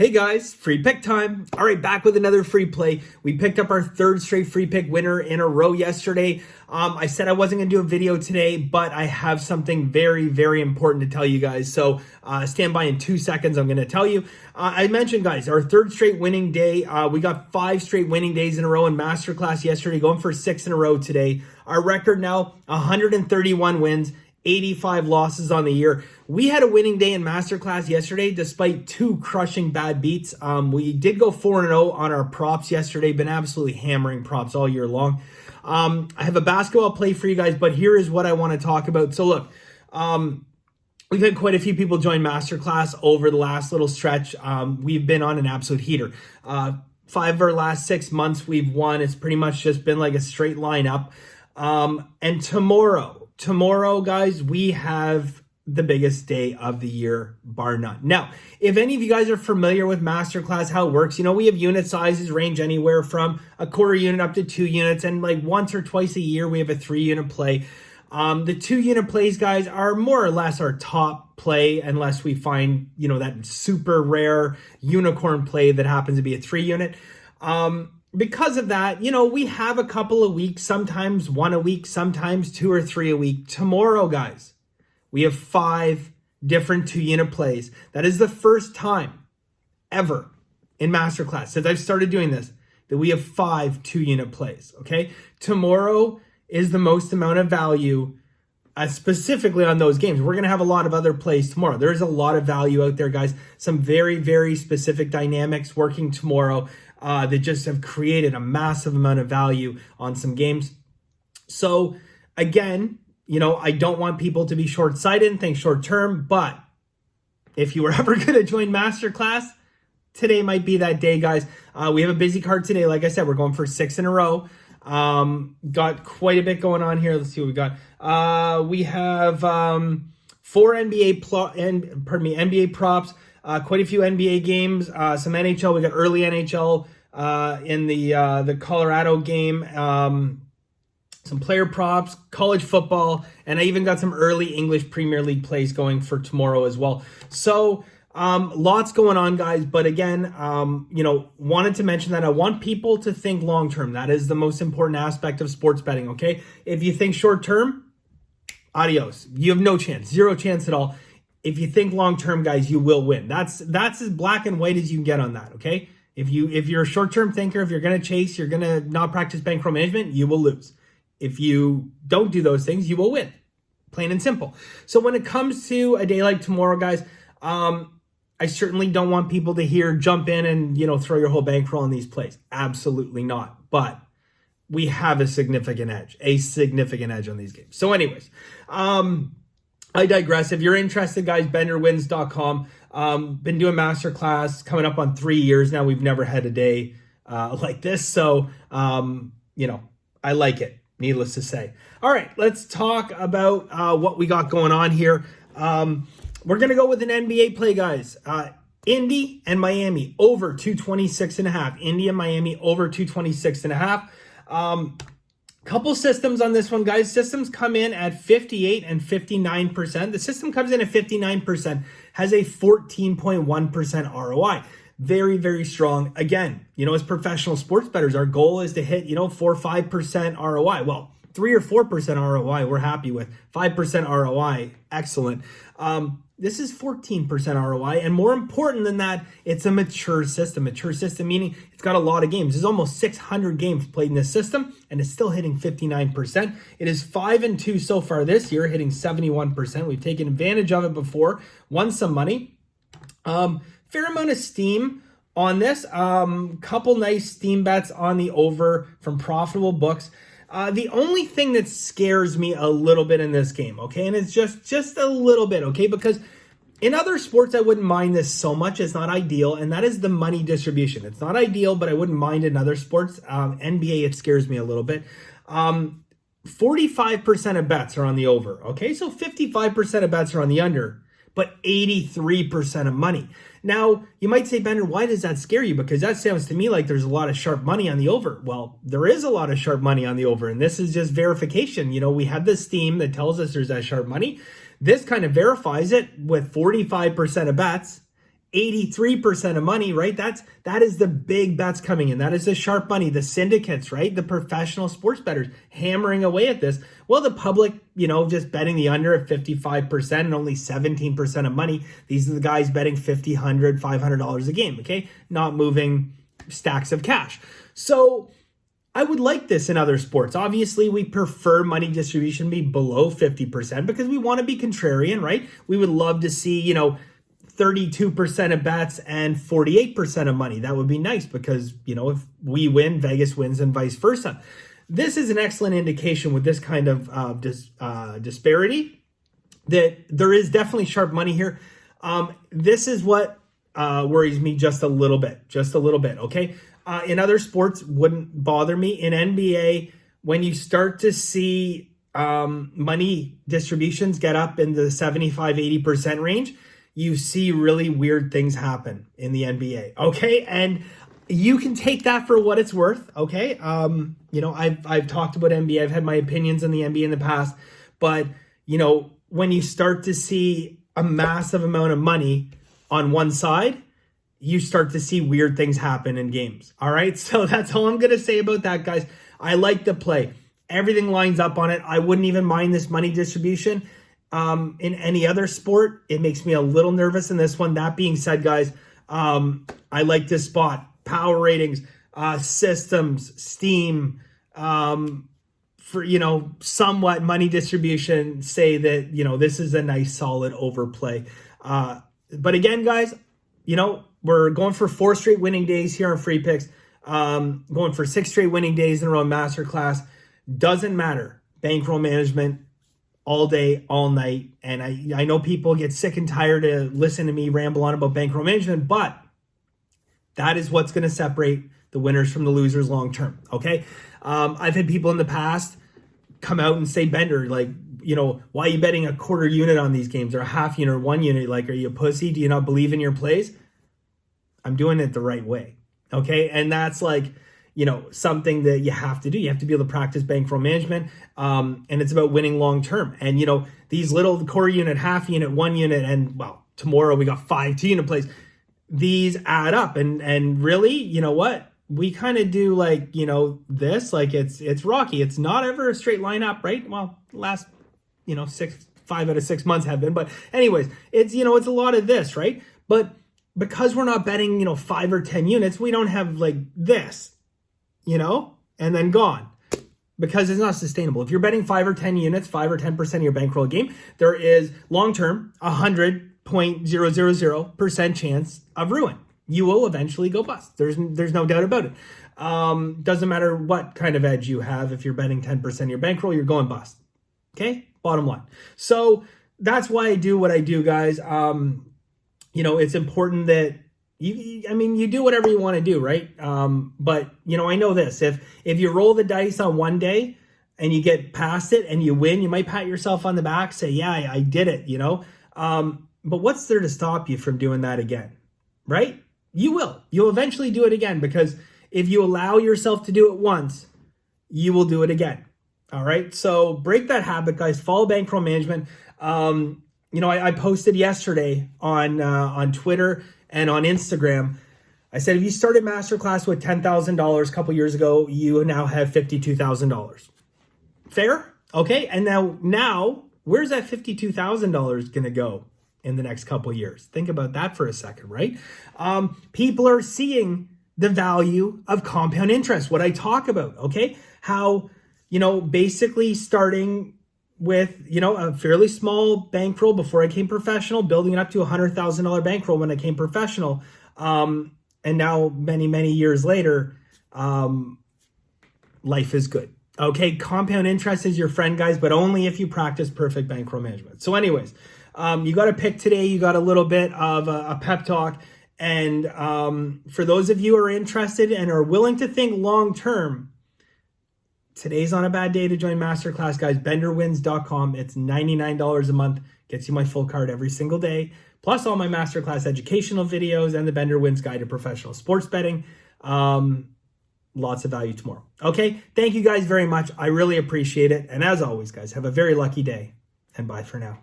Hey guys, free pick time. All right, back with another free play. We picked up our third straight free pick winner in a row yesterday. I said I wasn't going to do a video today, but I have something very, very important to tell you guys. So stand by in 2 seconds. I'm going to tell you. I mentioned, guys, our third straight winning day. We got 5 straight winning days in a row in Masterclass yesterday, going for 6 in a row today. Our record now, 131 wins. 85 losses on the year. We had a winning day in Masterclass yesterday despite 2 crushing bad beats. We did go 4-0 on our props yesterday. Been absolutely hammering props all year long. I have a basketball play for you guys, but here is what I want to talk about. So look, we've had quite a few people join Masterclass over the last little stretch. We've been on an absolute heater. 5 of our last 6 months we've won. It's pretty much just been like a straight line up. And tomorrow, guys, we have the biggest day of the year, bar none. Now, if any of you guys are familiar with Masterclass, how it works, we have unit sizes range anywhere from a quarter unit up to 2 units. And like once or twice a year, we have a 3-unit play. The 2-unit plays, guys, are more or less our top play unless we find, that super rare unicorn play that happens to be a 3-unit. Because of that, we have a couple of weeks, sometimes 1 a week, sometimes 2 or 3 a week. Tomorrow, guys, we have 5 different 2-unit plays. That is the first time ever in Masterclass, since I've started doing this, that we have 5 2-unit plays, okay? Tomorrow is the most amount of value specifically on those games. We're going to have a lot of other plays tomorrow. There's a lot of value out there, guys. Some very, very specific dynamics working tomorrow that just have created a massive amount of value on some games. So again, I don't want people to be short-sighted and think short-term, but if you were ever going to join Masterclass, today might be that day, guys. We have a busy card today. Like I said, we're going for 6 in a row. Got quite a bit going on here. Let's see what we got. We have 4 NBA props, quite a few NBA games, some NHL. We got early NHL in the Colorado game, some player props, college football, and I even got some early English Premier League plays going for tomorrow as well. So lots going on, guys. But again, wanted to mention that I want people to think long term. That is the most important aspect of sports betting, okay? If you think short term, adios. You have no chance, 0 chance at all. If you think long term, guys, you will win. That's as black and white as you can get on that, okay? If you're a short term thinker, if you're going to chase, you're going to not practice bankroll management, you will lose. If you don't do those things, you will win. Plain and simple. So when it comes to a day like tomorrow, guys, I certainly don't want people to hear jump in and, throw your whole bankroll on these plays. Absolutely not. But we have a significant edge on these games. So anyways, I digress. If you're interested, guys, benderwins.com. Been doing Masterclass coming up on 3 years now. We've never had a day like this. So, I like it, needless to say. All right, let's talk about what we got going on here. We're going to go with an NBA play, guys. Indy and Miami over 226.5. Indy and Miami over 226.5. Couple systems on this one, guys. Systems come in at 58 and 59%. The system comes in at 59%, has a 14.1% ROI. Very, very strong. Again, as professional sports bettors, our goal is to hit, 4 or 5% ROI. Well, 3 or 4% ROI, we're happy with. 5% ROI, excellent. This is 14% ROI, and more important than that, it's a mature system. Mature system meaning it's got a lot of games. There's almost 600 games played in this system, and it's still hitting 59%. It is 5-2 so far this year, hitting 71%. We've taken advantage of it before, won some money. Fair amount of steam on this. Couple nice steam bets on the over from profitable books. The only thing that scares me a little bit in this game, okay, and it's just a little bit, okay, because in other sports, I wouldn't mind this so much. It's not ideal, and that is the money distribution. It's not ideal, but I wouldn't mind in other sports. NBA, it scares me a little bit. 45% of bets are on the over, okay, so 55% of bets are on the under, but 83% of money. Now, you might say, Bender, why does that scare you? Because that sounds to me like there's a lot of sharp money on the over. Well, there is a lot of sharp money on the over, and this is just verification. We have this theme that tells us there's that sharp money. This kind of verifies it with 45% of bets 83% of money, right? That is the big bets coming in. That is the sharp money, the syndicates, right? The professional sports bettors hammering away at this. Well, the public, just betting the under at 55% and only 17% of money. These are the guys betting $50, $100, $500 a game, okay? Not moving stacks of cash. So I would like this in other sports. Obviously, we prefer money distribution be below 50% because we want to be contrarian, right? We would love to see, 32% of bets and 48% of money. That would be nice because, if we win, Vegas wins and vice versa. This is an excellent indication with this kind of disparity that there is definitely sharp money here. This is what worries me just a little bit, okay? In other sports, wouldn't bother me. In NBA, when you start to see money distributions get up in the 75-80% range, you see really weird things happen in the NBA, okay? And you can take that for what it's worth, okay? I've talked about NBA. I've had my opinions on the NBA in the past. But, when you start to see a massive amount of money on one side, you start to see weird things happen in games, all right? So that's all I'm going to say about that, guys. I like the play. Everything lines up on it. I wouldn't even mind this money distribution. In any other sport, it makes me a little nervous in this one. That being said, guys, I like this spot. Power ratings, systems, Steam, for, somewhat money distribution say that, this is a nice solid overplay. But again, guys, we're going for 4 straight winning days here on Free Picks. Going for 6 straight winning days in a row Masterclass. Doesn't matter. Bankroll management all day, all night. And I know people get sick and tired to listen to me ramble on about bankroll management, but that is what's going to separate the winners from the losers long term, okay? I've had people in the past come out and say, Bender, why are you betting a quarter unit on these games or a half unit or 1 unit? Are you a pussy? Do you not believe in your plays? I'm doing it the right way, okay? And that's something that you have to do. You have to be able to practice bankroll management, and it's about winning long term. And, these little quarter unit, half unit, 1 unit, and, tomorrow we got 5 2-unit plays. These add up. And really, you know what? We kind of do this, it's rocky. It's not ever a straight line up, right? Well, last, 5 out of 6 months have been. But anyways, it's, it's a lot of this, right? But because we're not betting, 5 or 10 units, we don't have this, and then gone, because it's not sustainable. If you're betting 5 or 10 units, 5 or 10% of your bankroll game, there is long-term 100.000% chance of ruin. You will eventually go bust. There's no doubt about it. Doesn't matter what kind of edge you have. If you're betting 10% of your bankroll, you're going bust. Okay? Bottom line. So that's why I do what I do, guys. It's important that you do whatever you want to do, right? But I know this, if you roll the dice on one day and you get past it and you win, you might pat yourself on the back, say, yeah, I did it, but what's there to stop you from doing that again, right? You'll eventually do it again, because if you allow yourself to do it once, you will do it again. All right. So break that habit, guys. Follow bankroll management. I posted yesterday on Twitter and on Instagram. I said, if you started Masterclass with $10,000 a couple years ago, you now have $52,000. Fair? Okay. And now where's that $52,000 going to go in the next couple years? Think about that for a second, right? People are seeing the value of compound interest, what I talk about, okay? How, basically starting with, a fairly small bankroll before I came professional, building it up to a $100,000 bankroll when I came professional. And now many, many years later, life is good. Okay. Compound interest is your friend, guys, but only if you practice perfect bankroll management. So anyways, you got a pick today. You got a little bit of a pep talk. And for those of you who are interested and are willing to think long-term, today's not a bad day to join Masterclass, guys. BenderWins.com. It's $99 a month. Gets you my full card every single day, plus all my Masterclass educational videos and the Bender Wins Guide to Professional Sports Betting. Lots of value tomorrow. Okay, thank you guys very much. I really appreciate it. And as always, guys, have a very lucky day, and bye for now.